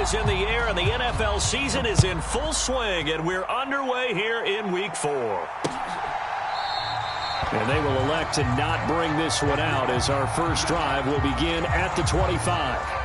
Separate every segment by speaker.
Speaker 1: is in the air, and the NFL season is in full swing, and we're underway here in Week 4.
Speaker 2: And they will elect to not bring this one out as our first drive will begin at the 25.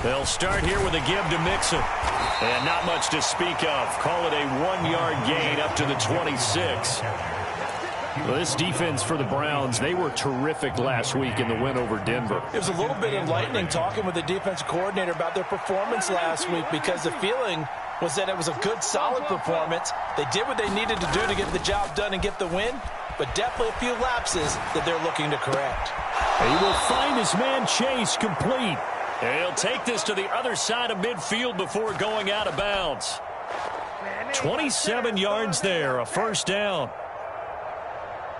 Speaker 1: They'll start here with a give to Mixon. And not much to speak of. Call it a 1-yard gain up to the 26.
Speaker 2: Well, this defense for the Browns, they were terrific last week in the win over Denver.
Speaker 3: It was a little bit enlightening talking with the defensive coordinator about their performance last week, because the feeling was that it was a good, solid performance. They did what they needed to do to get the job done and get the win, but definitely a few lapses that they're looking to correct.
Speaker 2: He will find his man Chase complete.
Speaker 1: And he'll take this to the other side of midfield before going out of bounds. 27 yards there, a first down.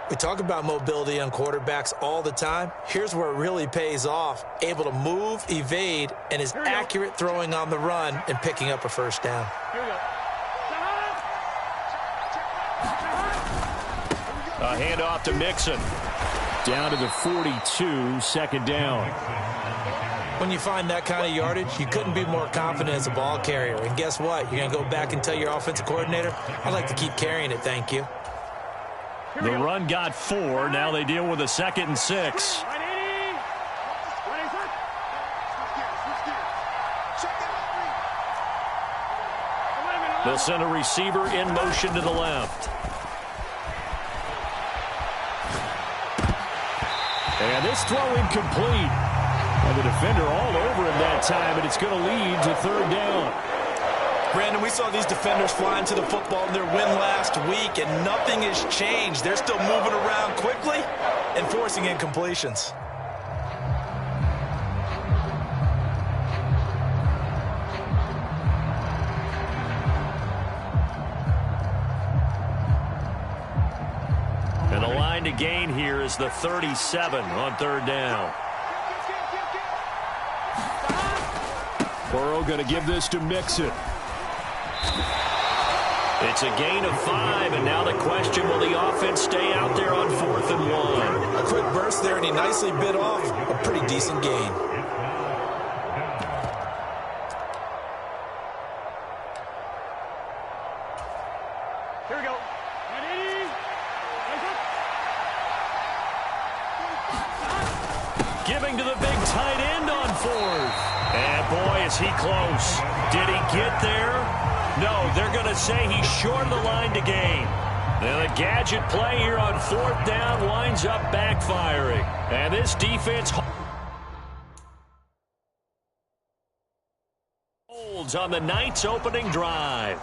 Speaker 3: We talk about mobility on quarterbacks all the time. Here's where it really pays off. Able to move, evade, and is accurate throwing on the run and picking up a first down.
Speaker 1: A handoff to Mixon.
Speaker 2: Down to the 42, second down.
Speaker 3: When you find that kind of yardage, you couldn't be more confident as a ball carrier. And guess what? You're going to go back and tell your offensive coordinator, I'd like to keep carrying it, thank you.
Speaker 1: The run got 4. Now they deal with a 2nd and 6. They'll send a receiver in motion to the left.
Speaker 2: And this throw incomplete. And the defender all over him that time, and it's going to lead to third down.
Speaker 3: Brandon, we saw these defenders flying to the football in their win last week, and nothing has changed. They're still moving around quickly and forcing incompletions.
Speaker 1: And the line to gain here is the 37 on third down.
Speaker 2: Burrow going to give this to Mixon.
Speaker 1: It's a gain of 5, and now the question, will the offense stay out there on 4th and 1?
Speaker 3: A quick burst there, and he nicely bit off a pretty decent gain.
Speaker 4: Here we go.
Speaker 1: Giving to the big tight end on 4th. And boy, is he close. Did he get there? No, they're going to say he's short of the line to gain. Now the gadget play here on 4th down winds up backfiring. And this defense holds on the Knights' opening drive.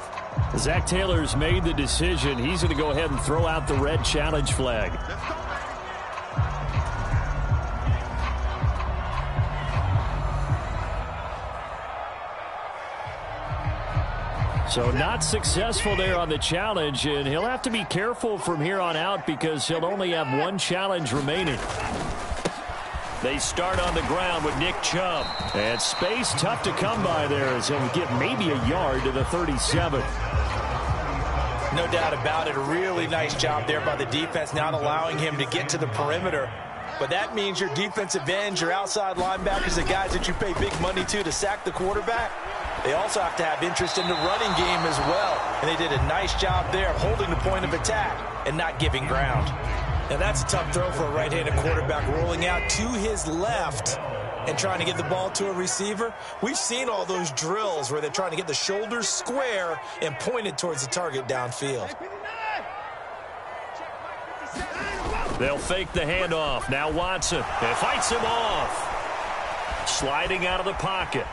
Speaker 2: Zach Taylor's made the decision. He's going to go ahead and throw out the red challenge flag. So not successful there on the challenge, and he'll have to be careful from here on out because he'll only have one challenge remaining.
Speaker 1: They start on the ground with Nick Chubb.
Speaker 2: And space tough to come by there as he'll get maybe a yard to the 37.
Speaker 3: No doubt about it. A really nice job there by the defense, not allowing him to get to the perimeter. But that means your defensive ends, your outside linebackers, the guys that you pay big money to sack the quarterback, they also have to have interest in the running game as well. And they did a nice job there of holding the point of attack and not giving ground. Now that's a tough throw for a right-handed quarterback, rolling out to his left and trying to get the ball to a receiver. We've seen all those drills where they're trying to get the shoulders square and pointed towards the target downfield.
Speaker 1: They'll fake the handoff. Now Watson. It fights him off. Sliding out of the pocket.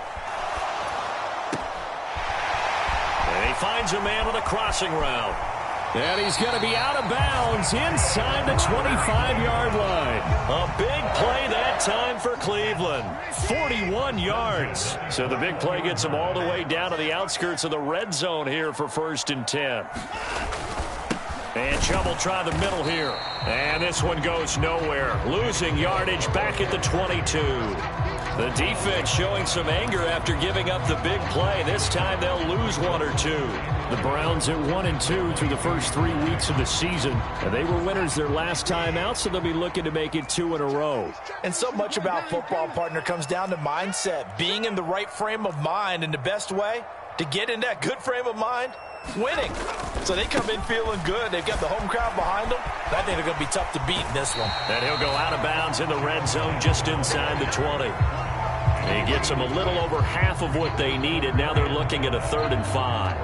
Speaker 1: And he finds a man on a crossing route.
Speaker 2: And he's going to be out of bounds inside the 25-yard line.
Speaker 1: A big play that time for Cleveland. 41 yards. So the big play gets them all the way down to the outskirts of the red zone here for 1st and 10. And Chubb will try the middle here. And this one goes nowhere. Losing yardage back at the 22. The defense showing some anger after giving up the big play. This time they'll lose 1 or 2.
Speaker 2: The Browns at 1-2 through the first 3 weeks of the season. They were winners their last time out, so they'll be looking to make it 2 in a row.
Speaker 3: And so much about football, partner, comes down to mindset. Being in the right frame of mind, and the best way to get in that good frame of mind, winning. So they come in feeling good. They've got the home crowd behind them. I think they're going to be tough to beat in this one.
Speaker 1: And he'll go out of bounds in the red zone just inside the 20. He gets them a little over half of what they needed. Now they're looking at a 3rd and 5.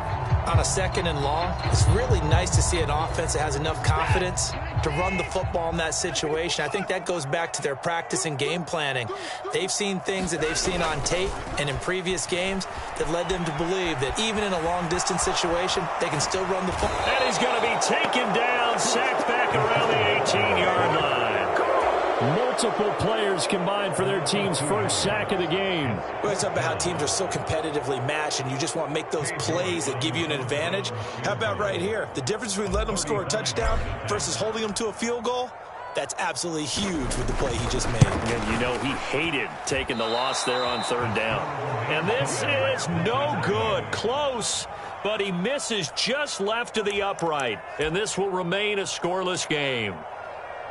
Speaker 3: On a 2nd and long, it's really nice to see an offense that has enough confidence to run the football in that situation. I think that goes back to their practice and game planning. They've seen things that they've seen on tape and in previous games that led them to believe that even in a long-distance situation, they can still run the football.
Speaker 1: And he's going to be taken down, sacked back around the 18-yard line.
Speaker 2: Multiple players combined for their team's first sack of the game.
Speaker 3: We always talk about how teams are so competitively matched, and you just want to make those plays that give you an advantage. How about right here? The difference between letting them score a touchdown versus holding them to a field goal, that's absolutely huge with the play he just made.
Speaker 1: And you know he hated taking the loss there on 3rd down. And this is no good. Close, but he misses just left of the upright. And this will remain a scoreless game.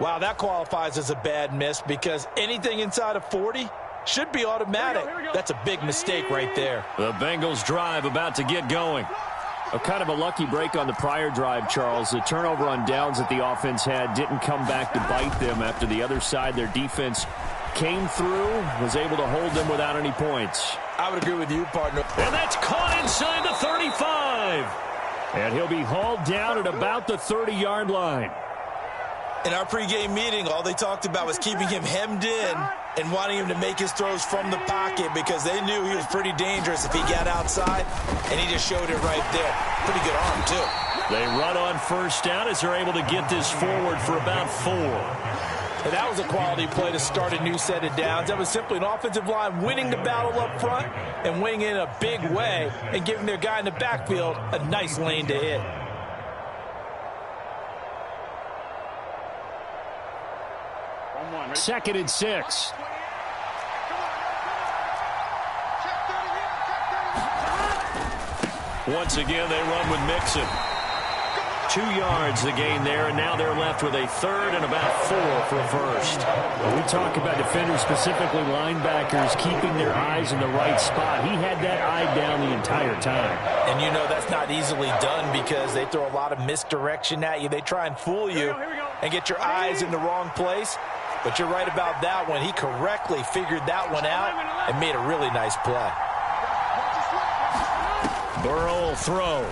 Speaker 3: Wow, that qualifies as a bad miss because anything inside of 40 should be automatic. That's a big mistake right there.
Speaker 1: The Bengals drive about to get going.
Speaker 2: A kind of a lucky break on the prior drive, Charles. The turnover on downs that the offense had didn't come back to bite them after the other side. Their defense came through, was able to hold them without any points.
Speaker 3: I would agree with you, partner.
Speaker 1: And that's caught inside the 35.
Speaker 2: And he'll be hauled down at about the 30-yard line.
Speaker 3: In our pregame meeting, all they talked about was keeping him hemmed in and wanting him to make his throws from the pocket because they knew he was pretty dangerous if he got outside, and he just showed it right there. Pretty good arm, too.
Speaker 1: They run on 1st down as they're able to get this forward for about 4.
Speaker 3: And that was a quality play to start a new set of downs. That was simply an offensive line winning the battle up front and winning in a big way and giving their guy in the backfield a nice lane to hit.
Speaker 2: Second and 6.
Speaker 1: Once again, they run with Mixon. 2 yards the gain there, and now they're left with a 3rd and about 4 for a first.
Speaker 2: We talk about defenders, specifically linebackers, keeping their eyes in the right spot. He had that eye down the entire time.
Speaker 3: And you know that's not easily done because they throw a lot of misdirection at you. They try and fool you and get your eyes in the wrong place. But you're right about that one. He correctly figured that one out and made a really nice play.
Speaker 1: Burrow will throw.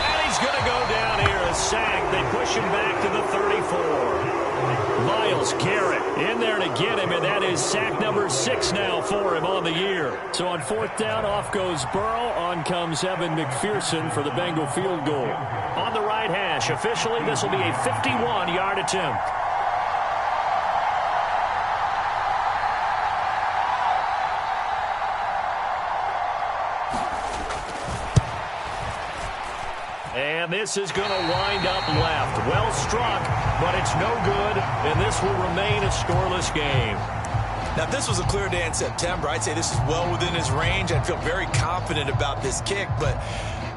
Speaker 1: And he's going to go down here, a sack. They push him back to the 34. Myles Garrett in there to get him, and that is sack number 6 now for him on the year.
Speaker 2: So on 4th down, off goes Burrow. On comes Evan McPherson for the Bengal field goal.
Speaker 1: On the right hash, officially this will be a 51-yard attempt. And this is going to wind up left. Well struck, but it's no good, and this will remain a scoreless game.
Speaker 3: Now, if this was a clear day in September, I'd say this is well within his range. I'd feel very confident about this kick, but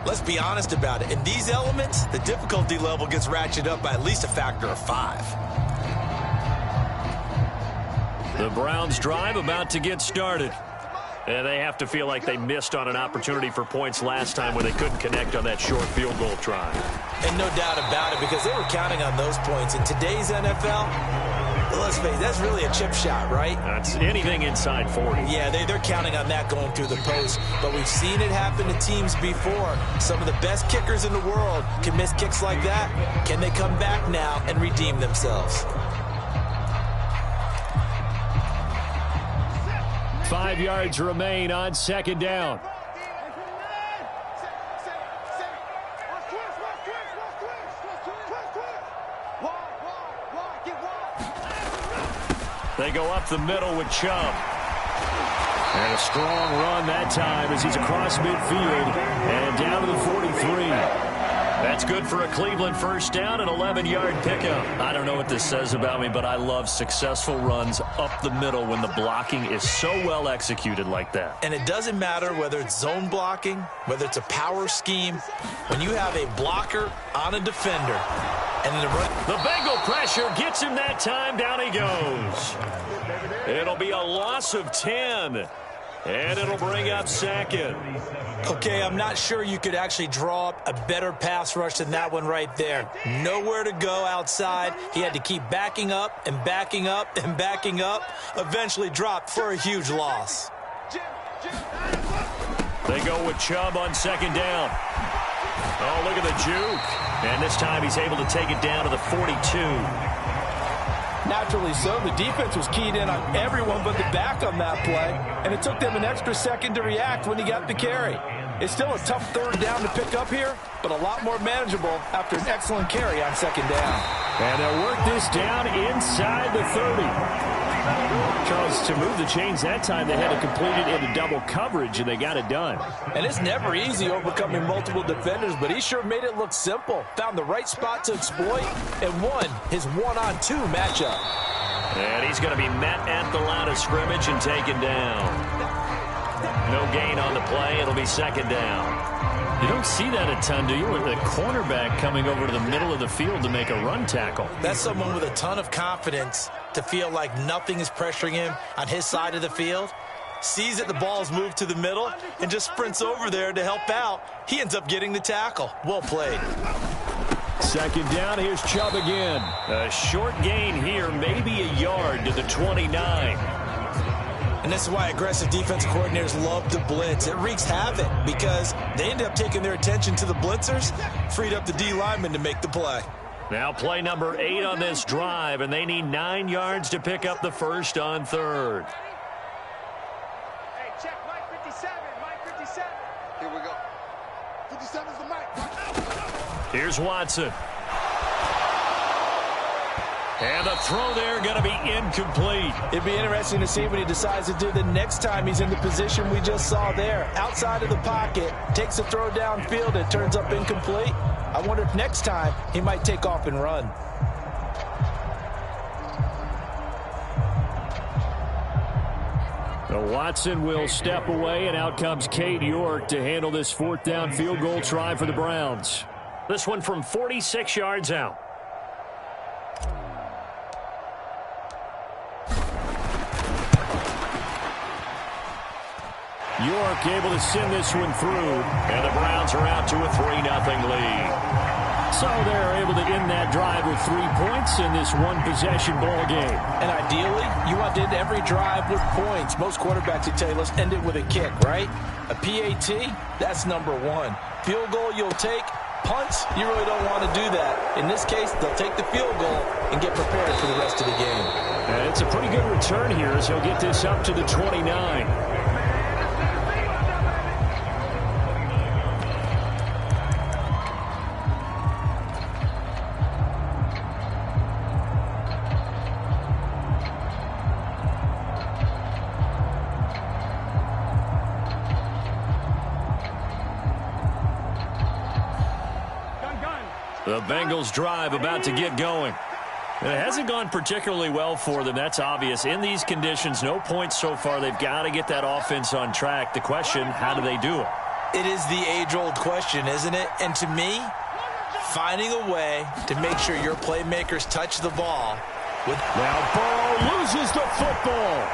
Speaker 3: let's be honest about it. In these elements, the difficulty level gets ratcheted up by at least a factor of 5.
Speaker 1: The Browns drive about to get started. And they have to feel like they missed on an opportunity for points last time where they couldn't connect on that short field goal try.
Speaker 3: And no doubt about it, because they were counting on those points. In today's NFL, let's face it, that's really a chip shot, right?
Speaker 1: That's anything inside 40.
Speaker 3: Yeah, they're counting on that going through the post. But we've seen it happen to teams before. Some of the best kickers in the world can miss kicks like that. Can they come back now and redeem themselves?
Speaker 2: 5 yards remain on 2nd down.
Speaker 1: They go up the middle with Chubb. And a strong run that time as he's across midfield and down to the 43. That's good for a Cleveland first down and 11-yard pickup. I don't know what this says about me, but I love successful runs up the middle when the blocking is so well executed like that.
Speaker 3: And it doesn't matter whether it's zone blocking, whether it's a power scheme. When you have a blocker on a defender, and the
Speaker 1: Bengal pressure gets him that time. Down he goes. It'll be a loss of 10. And it'll bring up second.
Speaker 3: Okay, I'm not sure you could actually draw up a better pass rush than that one right there. Nowhere to go outside. He had to keep backing up and backing up and backing up. Eventually dropped for a huge loss.
Speaker 1: They go with Chubb on second down. Oh, look at the juke. And this time he's able to take it down to the 42.
Speaker 3: Naturally so. The defense was keyed in on everyone but the back on that play, and it took them an extra second to react when he got the carry. It's still a tough third down to pick up here, but a lot more manageable after an excellent carry on second down.
Speaker 2: And they'll work this down inside the 30. Charles, to move the chains that time, they had to complete it into double coverage, and they got it done.
Speaker 3: And it's never easy overcoming multiple defenders, but he sure made it look simple. Found the right spot to exploit and won his one-on-two matchup.
Speaker 1: And he's going to be met at the line of scrimmage and taken down. No gain on the play. It'll be second down.
Speaker 2: You don't see that a ton, do you? With a cornerback coming over to the middle of the field to make a run tackle.
Speaker 3: That's someone with a ton of confidence to feel like nothing is pressuring him on his side of the field. Sees that the ball's moved to the middle and just sprints over there to help out. He ends up getting the tackle. Well played.
Speaker 2: Second down, here's Chubb again.
Speaker 1: A short gain here, maybe a yard to the 29.
Speaker 3: And this is why aggressive defensive coordinators love to blitz. It wreaks havoc because they end up taking their attention to the blitzers, freed up the D lineman to make the play.
Speaker 1: Now play number 8 on this drive, and they need 9 yards to pick up the first on third.
Speaker 4: Hey, check Mike 57. Mike 57.
Speaker 5: Here we go. 57's the mic.
Speaker 1: Here's Watson. And the throw there going to be incomplete.
Speaker 3: It'd be interesting to see what he decides to do the next time he's in the position we just saw there. Outside of the pocket, takes a throw downfield, and turns up incomplete. I wonder if next time he might take off and run.
Speaker 2: So Watson will step away, and out comes Cade York to handle this fourth down field goal try for the Browns.
Speaker 1: This one from 46 yards out.
Speaker 2: York able to send this one through.
Speaker 1: And the Browns are out to a 3-0 lead.
Speaker 2: So they're able to end that drive with 3 points in this one-possession ball game.
Speaker 3: And ideally, you want to end every drive with points. Most quarterbacks would tell you, let's end it with a kick, right? A PAT, that's number 1. Field goal you'll take. Punts, you really don't want to do that. In this case, they'll take the field goal and get prepared for the rest of the game.
Speaker 2: And it's a pretty good return here as he'll get this up to the 29.
Speaker 1: The Bengals drive about to get going. And it hasn't gone particularly well for them. That's obvious. In these conditions, no points so far. They've got to get that offense on track. The question, how do they do it?
Speaker 3: It is the age-old question, isn't it? And to me, finding a way to make sure your playmakers touch the ball.
Speaker 2: Now Burrow loses the football.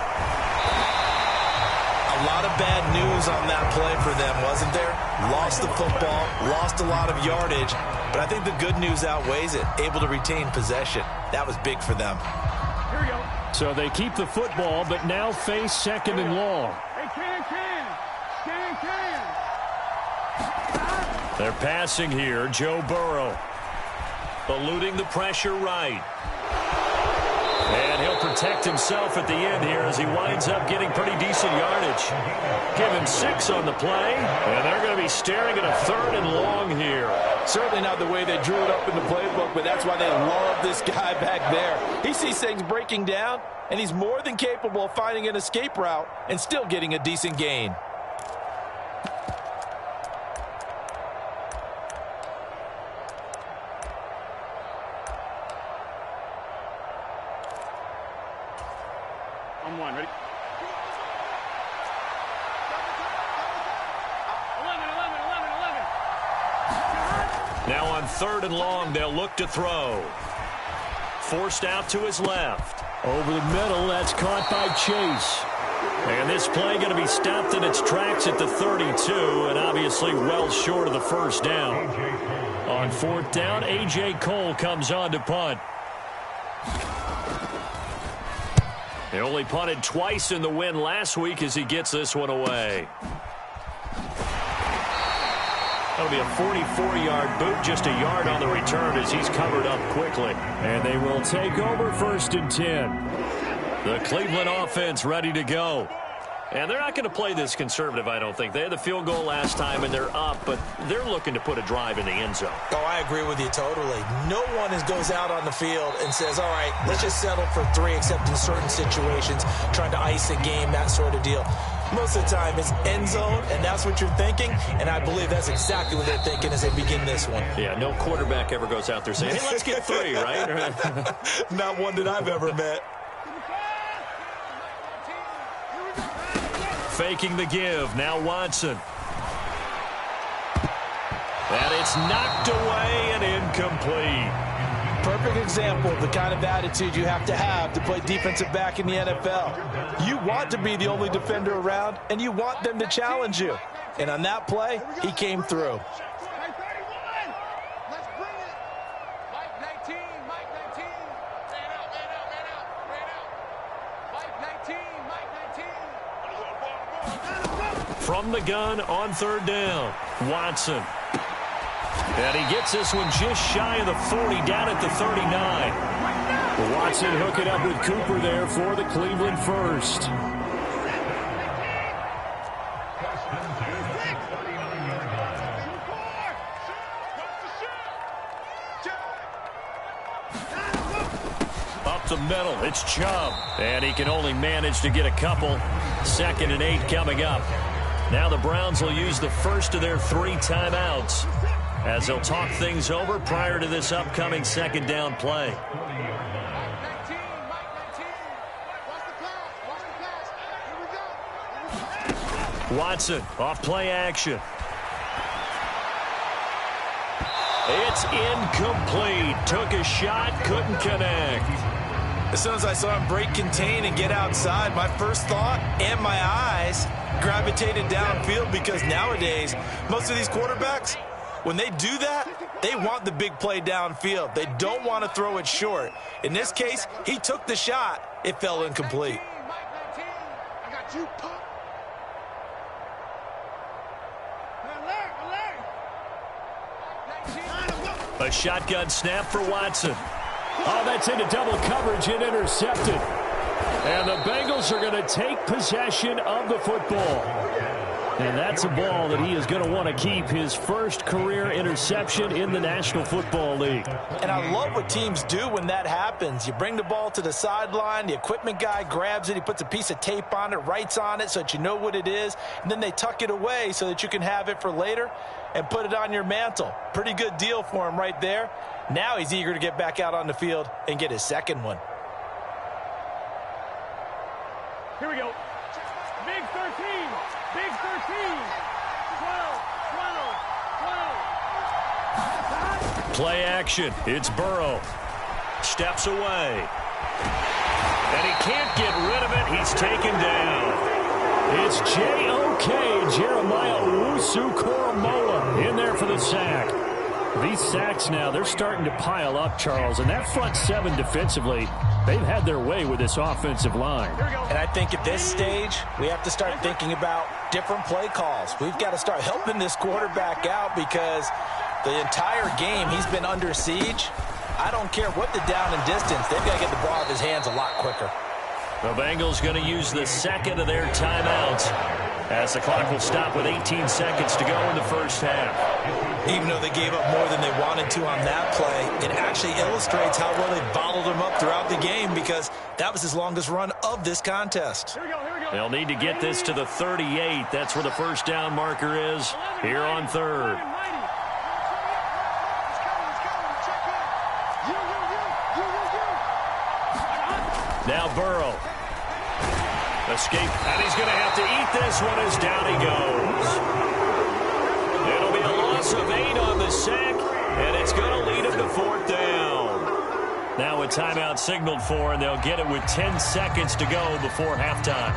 Speaker 3: A lot of bad news on that play for them, wasn't there? Lost the football, lost a lot of yardage, but I think the good news outweighs it. Able to retain possession. That was big for them.
Speaker 4: Here we go.
Speaker 2: So they keep the football, but now face second and long.
Speaker 4: Hey, can.
Speaker 1: They're passing here. Joe Burrow eluding the pressure right. And he'll protect himself at the end here as he winds up getting pretty decent yardage. Give him 6 on the play, and they're going to be staring at a 3rd and long here.
Speaker 3: Certainly not the way they drew it up in the playbook, but that's why they love this guy back there. He sees things breaking down, and he's more than capable of finding an escape route and still getting a decent gain.
Speaker 6: On one, ready? 11, 11, 11, 11.
Speaker 1: Now on 3rd and long, they'll look to throw. Forced out to his left.
Speaker 2: Over the middle, that's caught by Chase.
Speaker 1: And this play going to be stopped in its tracks at the 32, and obviously well short of the first down. On 4th down, A.J. Cole comes on to punt. He only punted twice in the win last week as he gets this one away. That'll be a 44-yard boot, just a yard on the return as he's covered up quickly.
Speaker 2: And they will take over 1st and 10.
Speaker 1: The Cleveland offense ready to go. And they're not going to play this conservative, I don't think. They had the field goal last time, and they're up, but they're looking to put a drive in the end zone.
Speaker 3: Oh, I agree with you totally. No one goes out on the field and says, all right, let's just settle for 3, except in certain situations, trying to ice a game, that sort of deal. Most of the time, it's end zone, and that's what you're thinking, and I believe that's exactly what they're thinking as they begin this one.
Speaker 1: Yeah, no quarterback ever goes out there saying, hey, let's get 3, right?
Speaker 3: Not one that I've ever met.
Speaker 1: Faking the give. Now Watson. And it's knocked away and incomplete.
Speaker 3: Perfect example of the kind of attitude you have to play defensive back in the NFL. You want to be the only defender around, and you want them to challenge you. And on that play, he came through.
Speaker 1: From the gun on 3rd down, Watson. And he gets this one just shy of the 40, down at the 39.
Speaker 2: Watson hooking up with Cooper there for the Cleveland first.
Speaker 1: Up the middle, it's Chubb. And he can only manage to get a couple. 2nd and 8 coming up. Now the Browns will use the first of their 3 timeouts as they'll talk things over prior to this upcoming 2nd down play. Watson off play action. It's incomplete. Took a shot, couldn't connect.
Speaker 3: As soon as I saw him break contain and get outside, my first thought and my eyes gravitated downfield, because nowadays, most of these quarterbacks, when they do that, they want the big play downfield. They don't want to throw it short. In this case, he took the shot. It fell incomplete.
Speaker 5: I got you, Pop.
Speaker 1: A shotgun snap for Watson.
Speaker 2: Oh, that's into double coverage and intercepted. And the Bengals are going to take possession of the football. And that's a ball that he is going to want to keep, his first career interception in the National Football League.
Speaker 3: And I love what teams do when that happens. You bring the ball to the sideline, the equipment guy grabs it, he puts a piece of tape on it, writes on it so that you know what it is, and then they tuck it away so that you can have it for later and put it on your mantle. Pretty good deal for him right there. Now he's eager to get back out on the field and get his second one.
Speaker 6: Here we go. Big 13. Big 13. 12. 12. 12.
Speaker 1: Play action. It's Burrow. Steps away. And he can't get rid of it. He's taken down.
Speaker 2: It's J.O.K. Jeremiah Owusu-Koramoah in there for the sack. These sacks now, they're starting to pile up, Charles. And that front 7 defensively, they've had their way with this offensive line.
Speaker 3: And I think at this stage, we have to start thinking about different play calls. We've got to start helping this quarterback out because the entire game he's been under siege. I don't care what the down and distance, they've got to get the ball out of his hands a lot quicker.
Speaker 1: The Bengals going to use the second of their timeouts as the clock will stop with 18 seconds to go in the first half.
Speaker 3: Even though they gave up more than they wanted to on that play, it actually illustrates how well they bottled them up throughout the game because that was his longest run of this contest.
Speaker 6: Here we go, here we go.
Speaker 1: They'll need to get this to the 38. That's where the first down marker is here on third. Now Burrow. Escape, and he's going to have to eat this one as down he goes. It'll be a loss of 8 on the sack, and it's going to lead him to fourth down. Now a timeout signaled for, and they'll get it with 10 seconds to go before halftime.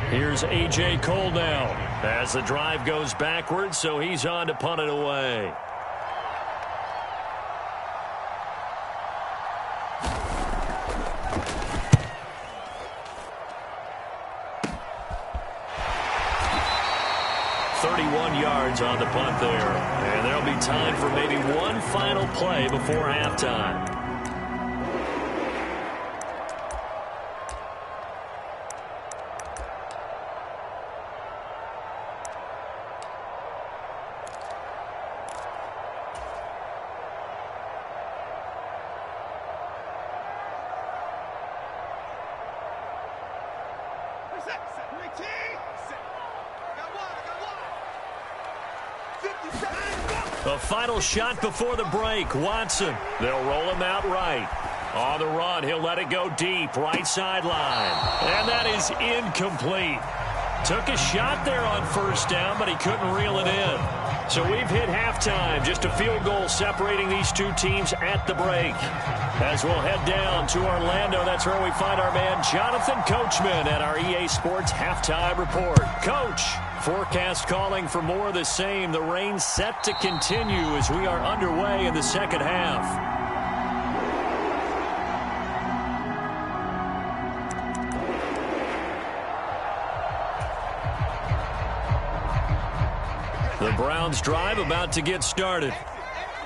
Speaker 1: Here's A.J. Cole now as the drive goes backwards, so he's on to punt it away. Yards on the punt there. And there'll be time for maybe one final play before halftime. The final shot before the break. Watson. They'll roll him out right. On the run, he'll let it go deep. Right sideline. And that is incomplete. Took a shot there on first down, but he couldn't reel it in. So we've hit halftime. Just a field goal separating these two teams at the break. As we'll head down to Orlando, that's where we find our man Jonathan Coachman at our EA Sports Halftime Report. Coach, forecast calling for more of the same. The rain set to continue as we are underway in the second half. The Browns drive about to get started.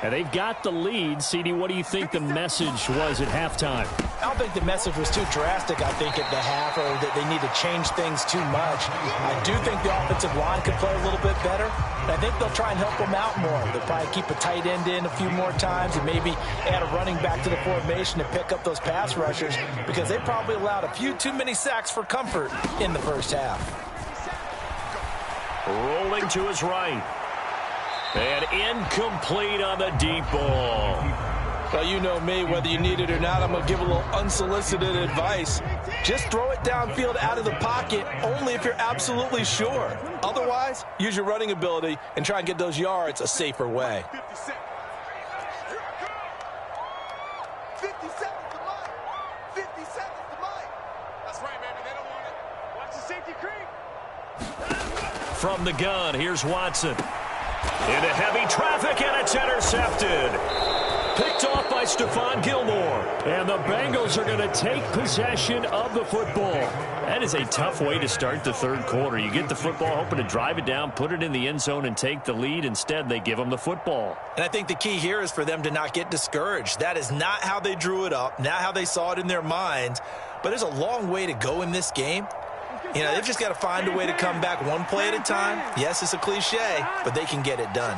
Speaker 1: And they've got the lead. CD, what do you think the message was at halftime?
Speaker 3: I don't think the message was too drastic, I think, at the half, or that they need to change things too much. I do think the offensive line could play a little bit better. And I think they'll try and help them out more. They'll probably keep a tight end in a few more times and maybe add a running back to the formation to pick up those pass rushers because they probably allowed a few too many sacks for comfort in the first half.
Speaker 1: Rolling to his right. And incomplete on the deep ball.
Speaker 3: Well, you know me, whether you need it or not, I'm going to give a little unsolicited advice. Just throw it downfield out of the pocket only if you're absolutely sure. Otherwise, use your running ability and try and get those yards a safer way.
Speaker 5: 50 seconds to mine. 50 seconds to mine. That's right, baby. They don't want it.
Speaker 6: Watch the safety creep.
Speaker 1: From the gun, here's Watson. Into heavy traffic, and it's intercepted. Picked off by Stephon Gilmore. And the Bengals are going to take possession of the football. That is a tough way to start the third quarter. You get the football, hoping to drive it down, put it in the end zone, and take the lead. Instead, they give them the football.
Speaker 3: And I think the key here is for them to not get discouraged. That is not how they drew it up, not how they saw it in their minds. But there's a long way to go in this game. You know, they've just got to find a way to come back one play at a time. Yes, it's a cliche, but they can get it done.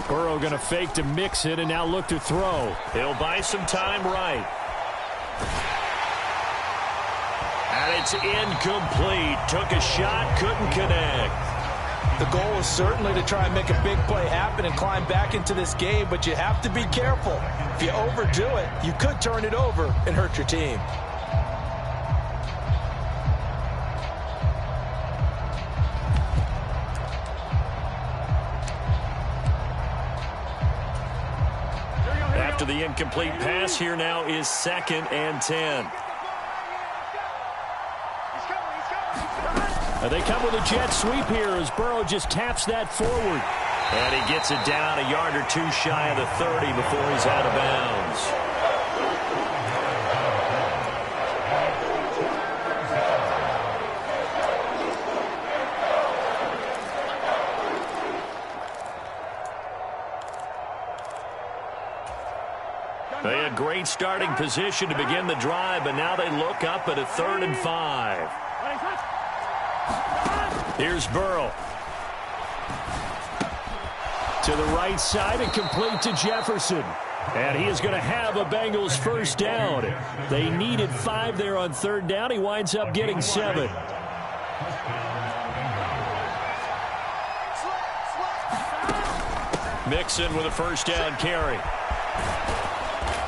Speaker 2: Burrow going to fake to mix it and now look to throw.
Speaker 1: He'll buy some time right. And it's incomplete. Took a shot, couldn't connect.
Speaker 3: The goal is certainly to try and make a big play happen and climb back into this game, but you have to be careful. If you overdo it, you could turn it over and hurt your team.
Speaker 1: After the incomplete pass, here now is 2nd and 10.
Speaker 2: They come with a jet sweep here as Burrow just taps that forward.
Speaker 1: And he gets it down a yard or two shy of the 30 before he's out of bounds. They had great starting position to begin the drive, but now they look up at a 3rd and 5. Here's Burrow. To the right side and complete to Jefferson. And he is going to have a Bengals first down. They needed 5 there on 3rd down. He winds up getting 7. Mixon with a first down carry.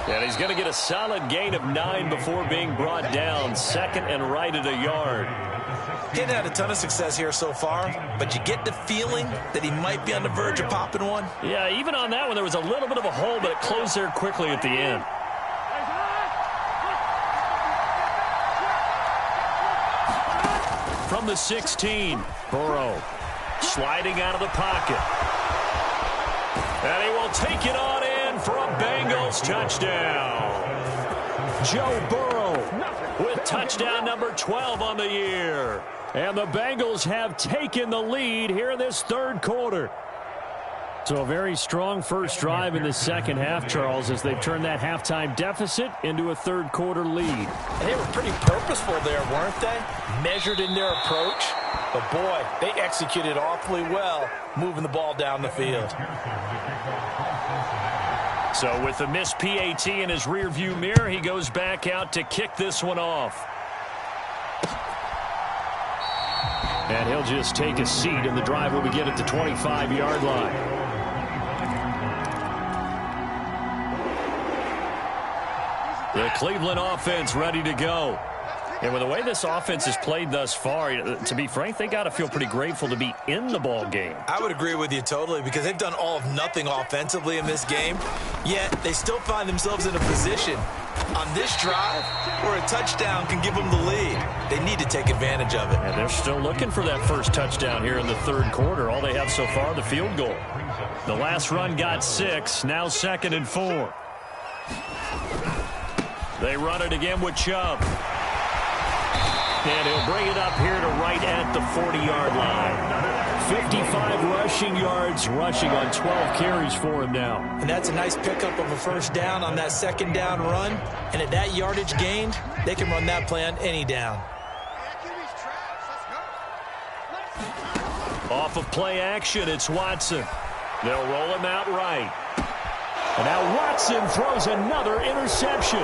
Speaker 1: And he's going to get a solid gain of 9 before being brought down. 2nd and right at a yard.
Speaker 3: Didn't have a ton of success here so far, but you get the feeling that he might be on the verge of popping one.
Speaker 1: Yeah, even on that one, there was a little bit of a hole, but it closed there quickly at the end. From the 16, Burrow sliding out of the pocket. And he will take it on in for a Bengals touchdown. Joe Burrow with touchdown number 12 on the year. And the Bengals have taken the lead here in this 3rd quarter. So a very strong first drive in the second half, Charles, as they've turned that halftime deficit into a 3rd quarter lead.
Speaker 3: And they were pretty purposeful there, weren't they? Measured in their approach. But, boy, they executed awfully well moving the ball down the field.
Speaker 1: So with the missed PAT in his rearview mirror, he goes back out to kick this one off. And he'll just take a seat, and the drive will begin at the 25-yard line. The Cleveland offense ready to go. And with the way this offense has played thus far, to be frank, they got to feel pretty grateful to be in the ball game.
Speaker 3: I would agree with you totally, because they've done all of nothing offensively in this game, yet they still find themselves in a position on this drive where a touchdown can give them the lead. They need to take advantage of it.
Speaker 1: And they're still looking for that first touchdown here in the 3rd quarter. All they have so far, the field goal. The last run got 6, now 2nd and 4. They run it again with Chubb. And he'll bring it up here to right at the 40-yard line. 55 rushing yards, rushing on 12 carries for him now.
Speaker 3: And that's a nice pickup of a first down on that 2nd down run. And at that yardage gained, they can run that play on any down.
Speaker 1: Off of play action, it's Watson. They'll roll him out right. And now Watson throws another interception.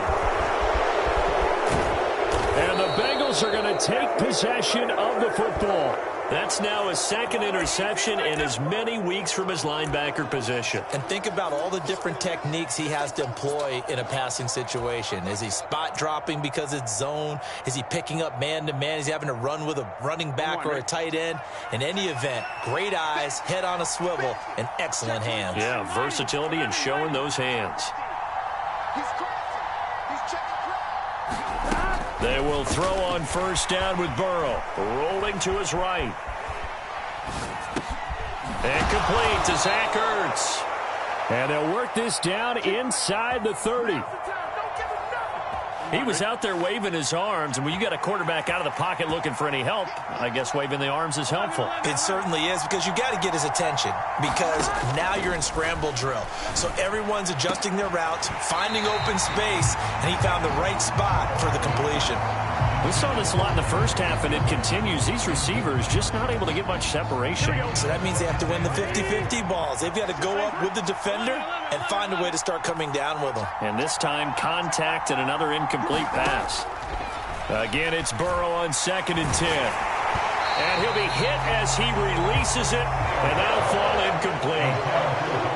Speaker 1: And the Bengals are going to take possession of the football. That's now his 2nd interception in as many weeks from his linebacker position.
Speaker 3: And think about all the different techniques he has to employ in a passing situation. Is he spot dropping because it's zone? Is he picking up man-to-man? Is he having to run with a running back or a tight end? In any event, great eyes, head on a swivel, and excellent hands.
Speaker 1: Yeah, versatility and showing those hands. They will throw on first down with Burrow. Rolling to his right. And complete to Zach Ertz. And they'll work this down inside the 30. He was out there waving his arms, and when you got a quarterback out of the pocket looking for any help, I guess waving the arms is helpful.
Speaker 3: It certainly is, because you got to get his attention, because now you're in scramble drill. So everyone's adjusting their routes, finding open space, and he found the right spot for the completion.
Speaker 1: We saw this a lot in the first half, and it continues. These receivers just not able to get much separation.
Speaker 3: So that means they have to win the 50-50 balls. They've got to go up with the defender and find a way to start coming down with them.
Speaker 1: And this time, contact and another incomplete pass. Again, it's Burrow on 2nd and 10. And he'll be hit as he releases it, and that'll fall incomplete.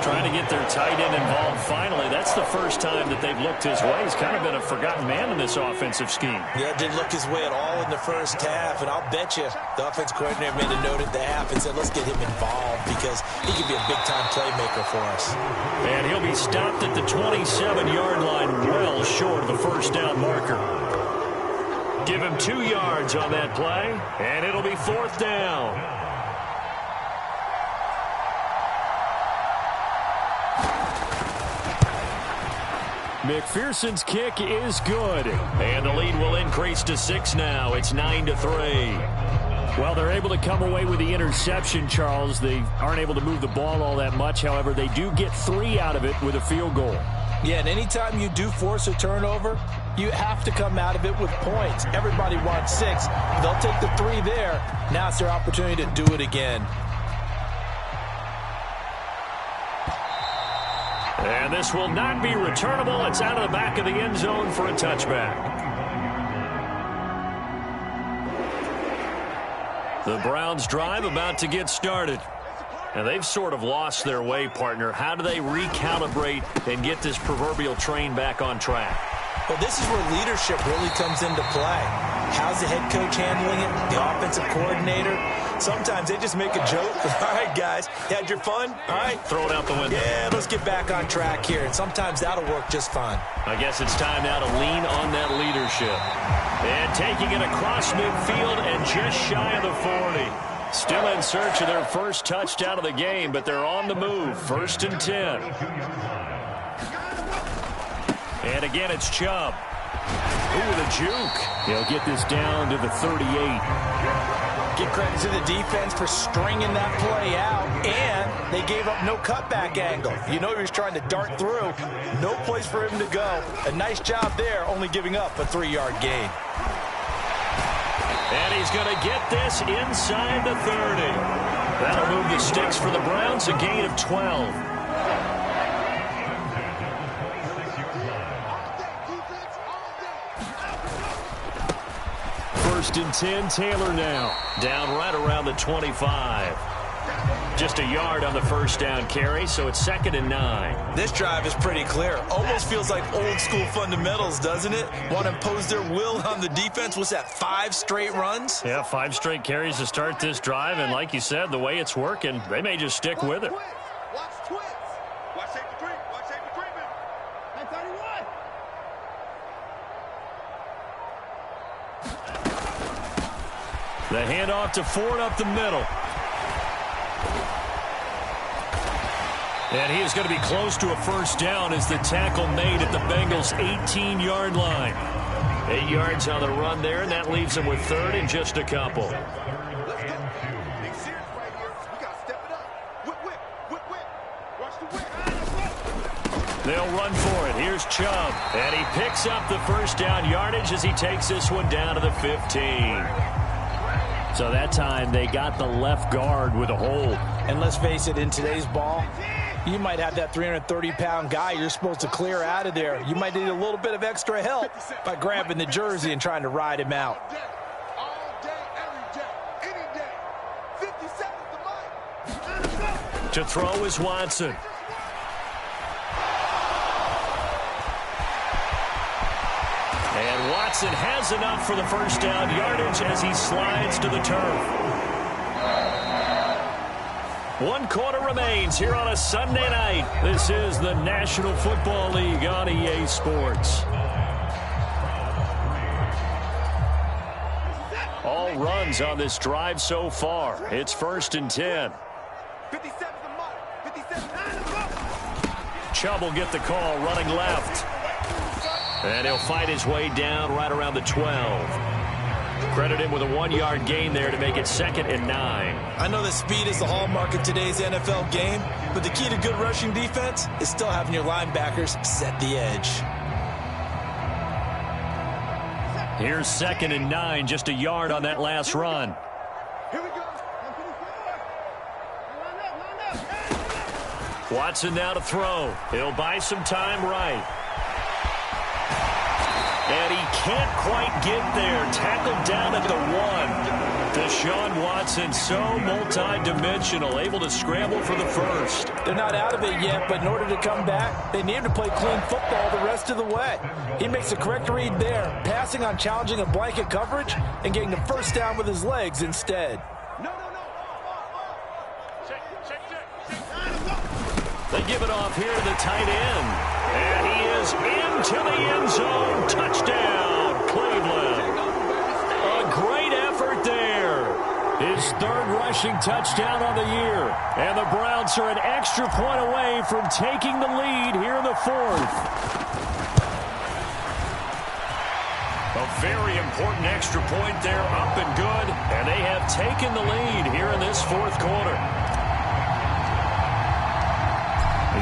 Speaker 1: Trying to get their tight end involved finally. That's the first time that they've looked his way. He's kind of been a forgotten man in this offensive scheme.
Speaker 3: Yeah, didn't look his way at all in the first half, and I'll bet you the offense coordinator made a note at the half and said, let's get him involved because he could be a big-time playmaker for us.
Speaker 1: And he'll be stopped at the 27-yard line, well short of the first down marker. Give him 2 yards on that play, and it'll be 4th down. McPherson's kick is good, and the lead will increase to 6 now. It's 9-3. Well, they're able to come away with the interception, Charles. They aren't able to move the ball all that much. However, they do get 3 out of it with a field goal.
Speaker 3: Yeah, and anytime you do force a turnover, you have to come out of it with points. Everybody wants 6. They'll take the 3 there. Now it's their opportunity to do it again.
Speaker 1: And this will not be returnable. It's out of the back of the end zone for a touchback. The Browns drive about to get started. And they've sort of lost their way, partner. How do they recalibrate and get this proverbial train back on track?
Speaker 3: Well, this is where leadership really comes into play. How's the head coach handling it? The offensive coordinator? Sometimes they just make a joke. All right, guys, you had your fun? All right.
Speaker 1: Throw it out the window.
Speaker 3: Yeah, let's get back on track here. And sometimes that'll work just fine.
Speaker 1: I guess it's time now to lean on that leadership. And taking it across midfield and just shy of the 40. Still in search of their first touchdown of the game, but they're on the move. 1st and 10. And again, it's Chubb. Ooh, the juke.
Speaker 2: He'll get this down to the 38.
Speaker 3: Give credit to the defense for stringing that play out, and they gave up no cutback angle. You know he was trying to dart through. No place for him to go. A nice job there, only giving up a 3-yard gain.
Speaker 1: And he's going to get this inside the 30. That'll move the sticks for the Browns, a gain of 12. First and 10, Taylor now. Down right around the 25. Just a yard on the first down carry, so it's 2nd and 9.
Speaker 3: This drive is pretty clear. Almost feels like old school fundamentals, doesn't it? Want to impose their will on the defense. What's that, 5 straight runs?
Speaker 1: Yeah, 5 straight carries to start this drive, and like you said, the way it's working, they may just stick with it.
Speaker 5: Watch twins. Watch safety 3. Watch safety 3, man.
Speaker 1: 31. The handoff to Ford up the middle. And he is going to be close to a first down as the tackle made at the Bengals' 18-yard line. 8 yards on the run there, and that leaves them with 3rd and just a couple.
Speaker 5: Let's go. Big series right here. We got to step it up. Whip, whip, whip, whip. Watch the whip.
Speaker 1: They'll run for it. Here's Chubb. And he picks up the first down yardage as he takes this one down to the 15.
Speaker 2: So that time they got the left guard with a hold.
Speaker 3: And let's face it, in today's ball, you might have that 330-pound guy you're supposed to clear out of there. You might need a little bit of extra help by grabbing the jersey and trying to ride him out.
Speaker 5: All day, every day, any day. 57 is the mic.
Speaker 1: To throw is Watson. And Watson has enough for the first down yardage as he slides to the turf. 1 quarter remains here on a Sunday night. This is the National Football League on EA Sports. All runs on this drive so far. It's 1st and 10.
Speaker 5: 57 is the mic. 57.
Speaker 1: Chubb will get the call running left. And he'll fight his way down right around the 12. Credit him with a 1-yard gain there to make it 2nd and 9.
Speaker 3: I know that speed is the hallmark of today's NFL game, but the key to good rushing defense is still having your linebackers set the edge.
Speaker 1: Here's 2nd and 9, just a yard on that last run.
Speaker 5: Here we go.
Speaker 1: Watson now to throw. He'll buy some time right. And he can't quite get there. Tackled down at the 1. Deshaun Watson, so multi-dimensional, able to scramble for the first.
Speaker 3: They're not out of it yet, but in order to come back, they need to play clean football the rest of the way. He makes the correct read there, passing on challenging a blanket coverage and getting the first down with his legs instead.
Speaker 1: They give it off here to the tight end. And he is into the end zone. Touchdown, Cleveland. A great effort there. His 3rd rushing touchdown on the year. And the Browns are an extra point away from taking the lead here in the 4th. A very important extra point there, up and good. And they have taken the lead here in this 4th quarter.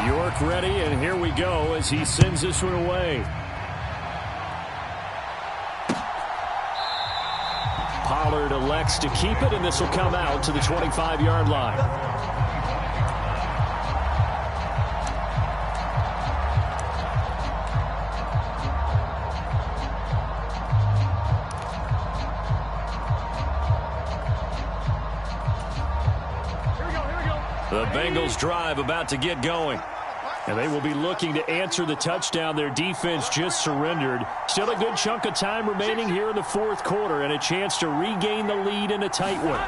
Speaker 2: York ready, and here we go as he sends this one away. Pollard elects to keep it, and this will come out to the 25-yard line. The Bengals drive about to get going. And they will be looking to answer the touchdown their defense just surrendered. Still a good chunk of time remaining here in the fourth quarter and a chance to regain the lead in a tight one.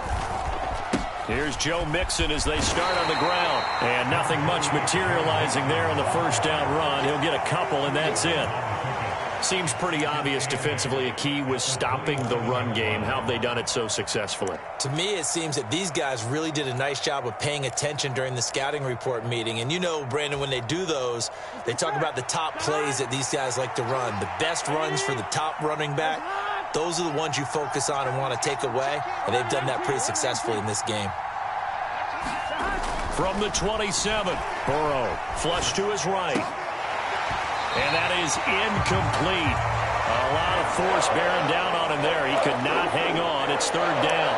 Speaker 2: Here's Joe Mixon as they start on the ground. And nothing much materializing there on the first down run. He'll get a couple, and that's it. Seems pretty obvious defensively a key was stopping the run game. How have they done it so successfully?
Speaker 3: To me, it seems that these guys really did a nice job of paying attention during the scouting report meeting. And you know, Brandon, when they do those, they talk about the top plays that these guys like to run. The best runs for the top running back, those are the ones you focus on and want to take away. And they've done that pretty successfully in this game.
Speaker 1: From the 27, Burrow flush to his right. And that is incomplete. A lot of force bearing down on him there. He could not hang on. It's third down.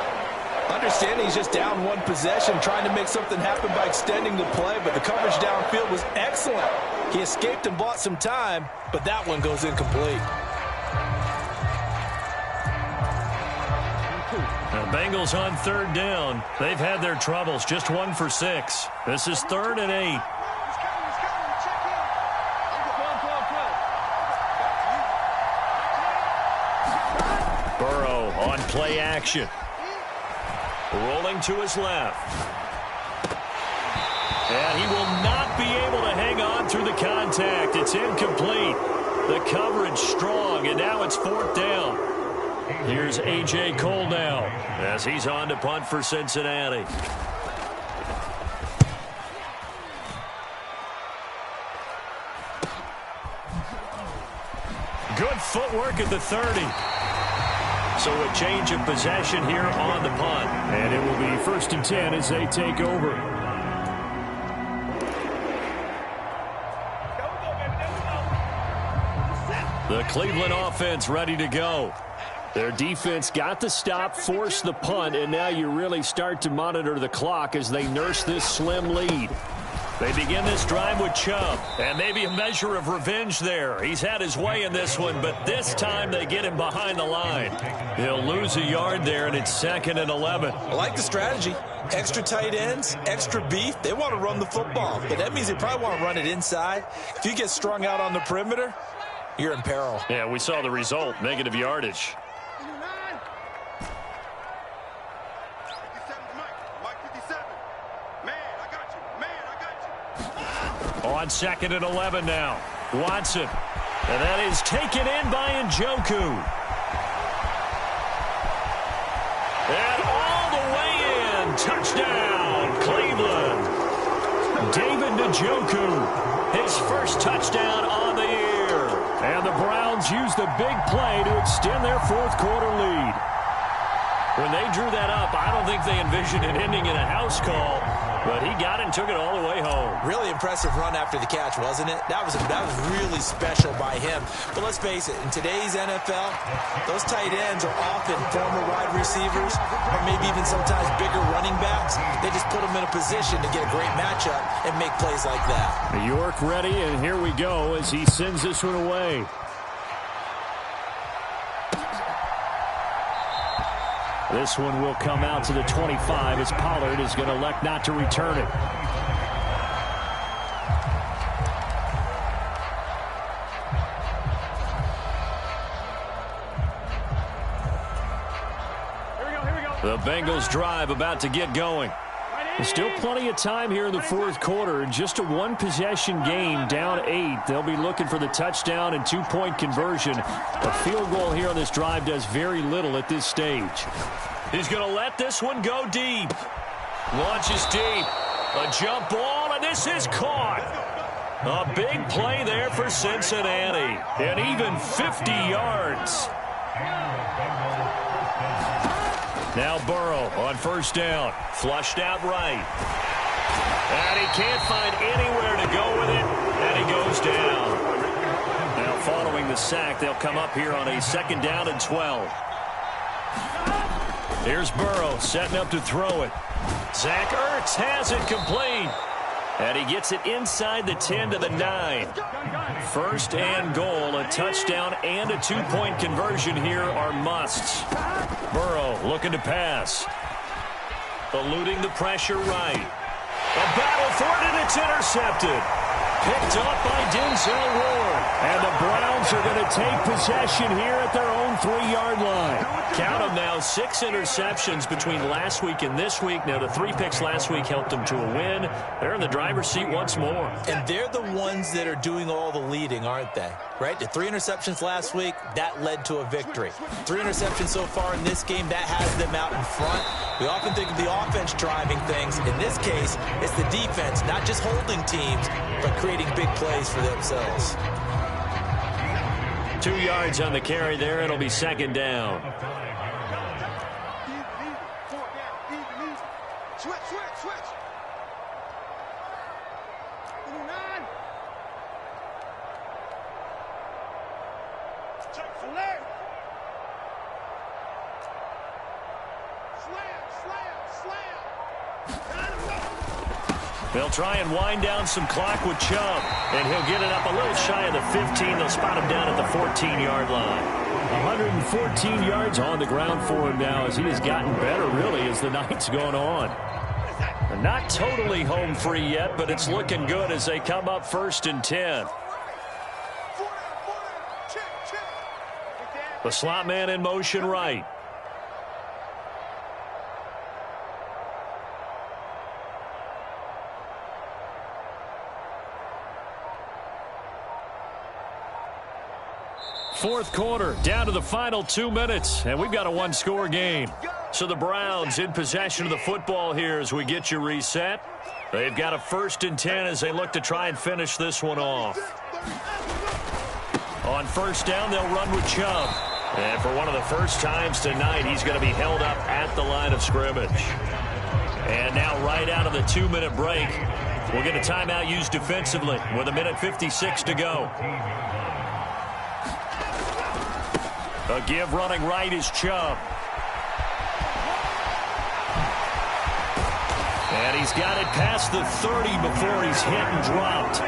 Speaker 3: Understanding he's just down one possession, trying to make something happen by extending the play, but the coverage downfield was excellent. He escaped and bought some time, but that one goes incomplete.
Speaker 1: The Bengals on third down. They've had their troubles. Just 1 for 6. This is 3rd and 8. Burrow on play action. Rolling to his left. And he will not be able to hang on through the contact. It's incomplete. The coverage strong, and now it's 4th down. Here's A.J. Cole now as he's on to punt for Cincinnati. Good footwork at the 30. So a change of possession here on the punt.
Speaker 2: And it will be 1st and 10 as they take over.
Speaker 1: The Cleveland offense ready to go.
Speaker 2: Their defense got the stop, forced the punt, and now you really start to monitor the clock as they nurse this slim lead.
Speaker 1: They begin this drive with Chubb, and maybe a measure of revenge there. He's had his way in this one, but this time they get him behind the line. He'll lose a yard there, and it's 2nd and 11.
Speaker 3: I like the strategy. Extra tight ends, extra beef. They want to run the football, but that means they probably want to run it inside. If you get strung out on the perimeter, you're in peril.
Speaker 1: Yeah, we saw the result, negative yardage. On 2nd and 11 now. Watson. And that is taken in by Njoku. And all the way in. Touchdown, Cleveland. David Njoku. His first touchdown on the year.
Speaker 2: And the Browns use the big play to extend their fourth quarter lead.
Speaker 1: When they drew that up, I don't think they envisioned it ending in a house call, but he got it and took it all the way home.
Speaker 3: Really impressive run after the catch, wasn't it? That was really special by him. But let's face it, in today's NFL, those tight ends are often former wide receivers or maybe even sometimes bigger running backs. They just put them in a position to get a great matchup and make plays like that.
Speaker 2: York ready, and here we go as he sends this one away. This one will come out to the 25 as Pollard is going to elect not to return it.
Speaker 1: The Bengals drive about to get going.
Speaker 2: There's still plenty of time here in the fourth quarter. Just a one-possession game, down 8. They'll be looking for the touchdown and two-point conversion. A field goal here on this drive does very little at this stage.
Speaker 1: He's going to let this one go deep. Launches deep. A jump ball, and this is caught. A big play there for Cincinnati. And even 50 yards. Now Burrow on first down. Flushed out right. And he can't find anywhere to go sack. They'll come up here on a 2nd down and 12. Here's Burrow setting up to throw it. Zach Ertz has it complete. And he gets it inside the 10 to the 9. 1st and goal, a touchdown and a 2-point conversion here are musts. Burrow looking to pass. Eluding the pressure right. A battle for it, and it's intercepted. Picked up by Denzel Ward. And the Browns are going to take possession here at their own 3-yard line. Count them now, 6 interceptions between last week and this week. Now, the 3 picks last week helped them to a win. They're in the driver's seat once more.
Speaker 3: And they're the ones that are doing all the leading, aren't they? Right? The 3 interceptions last week, that led to a victory. 3 interceptions so far in this game, that has them out in front. We often think of the offense driving things. In this case, it's the defense, not just holding teams, but creating big plays for themselves.
Speaker 1: 2 yards on the carry there. It'll be 2nd down.
Speaker 5: Switch.
Speaker 1: They'll try and wind down some clock with Chubb, and he'll get it up a little shy of the 15. They'll spot him down at the 14-yard line.
Speaker 2: 114 yards on the ground for him now as he has gotten better, really, as the night's gone on.
Speaker 1: They're not totally home free yet, but it's looking good as they come up 1st and 10. The slot man in motion right. Fourth quarter, down to the final 2 minutes, and we've got a 1-score game. So the Browns in possession of the football here as we get you reset. They've got a 1st and 10 as they look to try and finish this one off. On 1st down, they'll run with Chubb. And for one of the first times tonight, he's going to be held up at the line of scrimmage. And now right out of the 2-minute break, we'll get a timeout used defensively with 1:56 to go. A give running right is Chubb. And he's got it past the 30 before he's hit and dropped.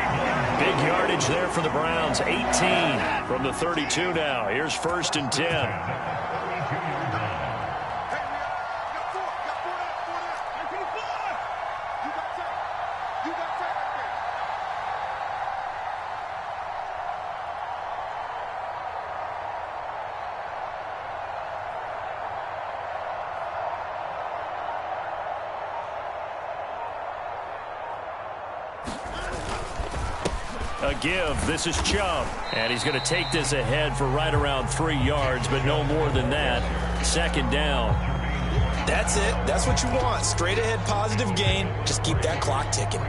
Speaker 1: Big yardage there for the Browns. 18 from the 32 now. Here's 1st and 10. A give. This is Chubb. And he's going to take this ahead for right around 3 yards, but no more than that. 2nd down.
Speaker 3: That's it. That's what you want. Straight ahead positive gain. Just keep that clock ticking.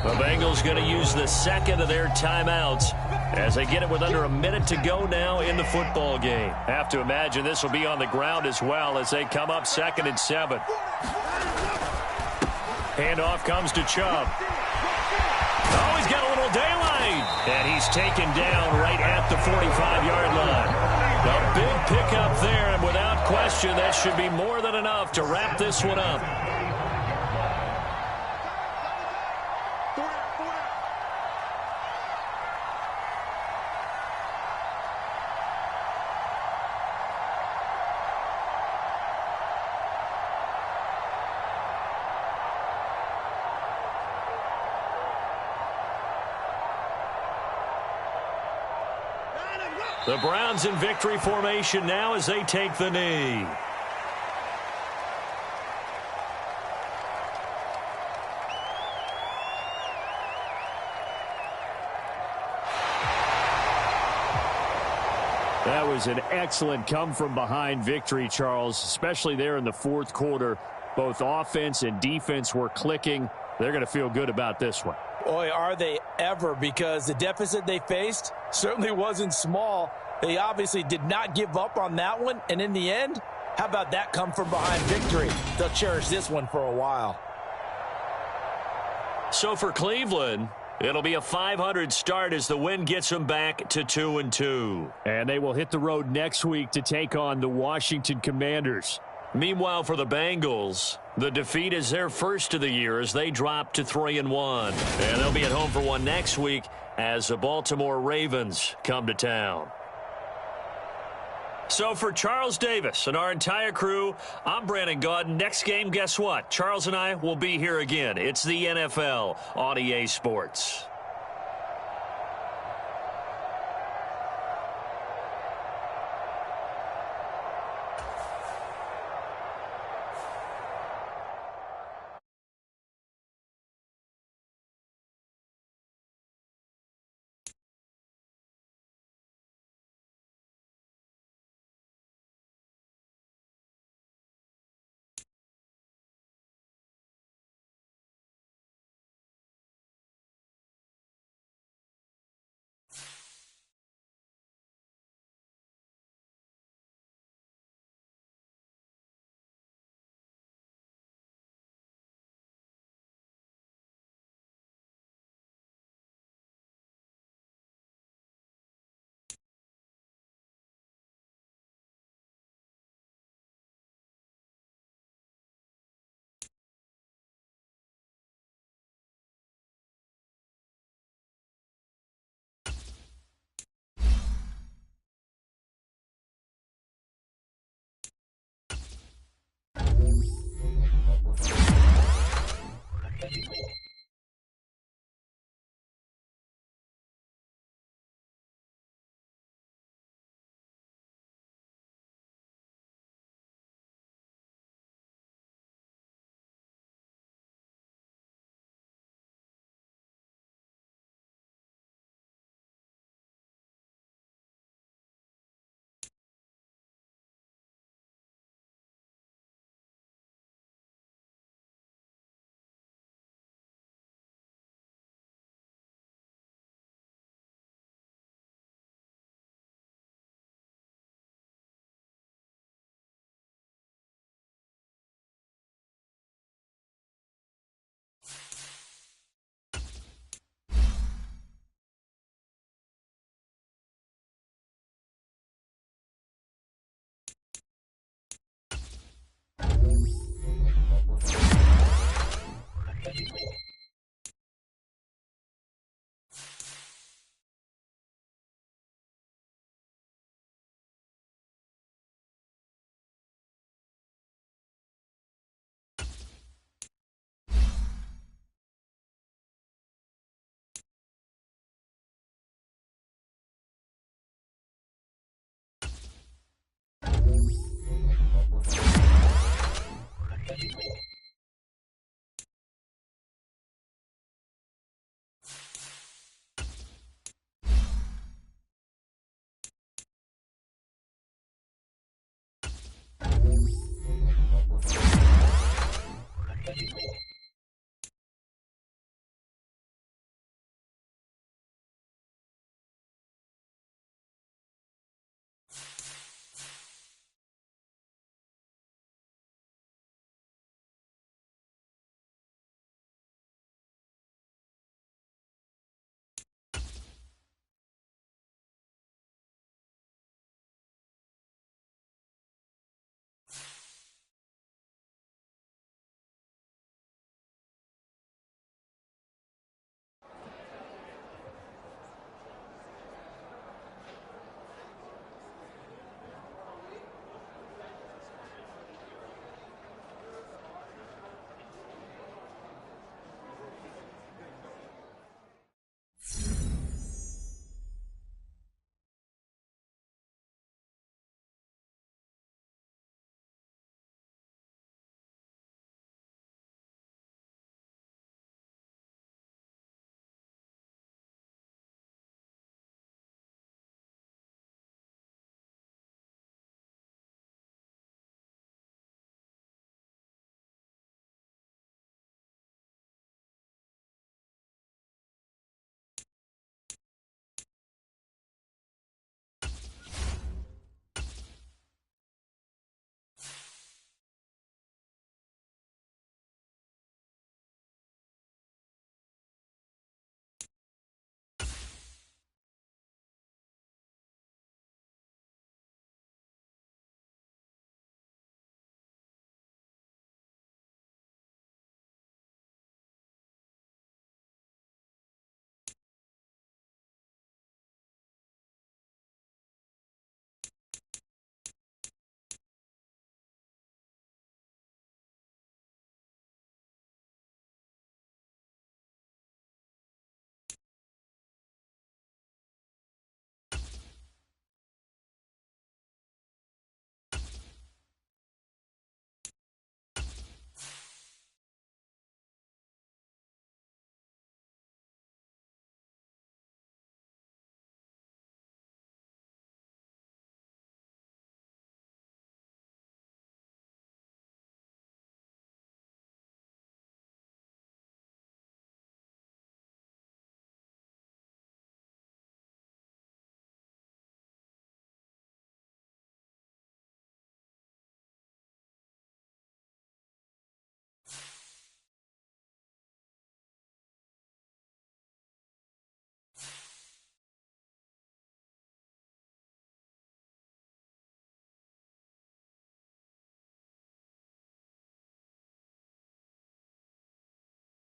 Speaker 1: The Bengals going to use the 2nd of their timeouts as they get it with under a minute to go now in the football game. Have to imagine this will be on the ground as well as they come up 2nd and 7. Handoff comes to Chubb. Oh, he's got a little daylight. And he's taken down right at the 45-yard line. A big pickup there, and without question, that should be more than enough to wrap this one up. The Browns in victory formation now as they take the knee.
Speaker 2: That was an excellent come-from-behind victory, Charles, especially there in the 4th quarter. Both offense and defense were clicking. They're going to feel good about this one.
Speaker 3: Boy, are they ever, because the deficit they faced certainly wasn't small. They obviously did not give up on that one, and in the end, how about that come-from-behind victory? They'll cherish this one for a while.
Speaker 1: So for Cleveland, It'll be a 500 start as the win gets them back to 2-2.
Speaker 2: And they will hit the road next week to take on the Washington Commanders.
Speaker 1: Meanwhile, for the Bengals, the defeat is their first of the year as they drop to 3-1. And they'll be at home for one next week as the Baltimore Ravens come to town. So for Charles Davis and our entire crew, I'm Brandon Gaudin. Next game, guess what? Charles and I will be here again. It's the NFL on EA Sports.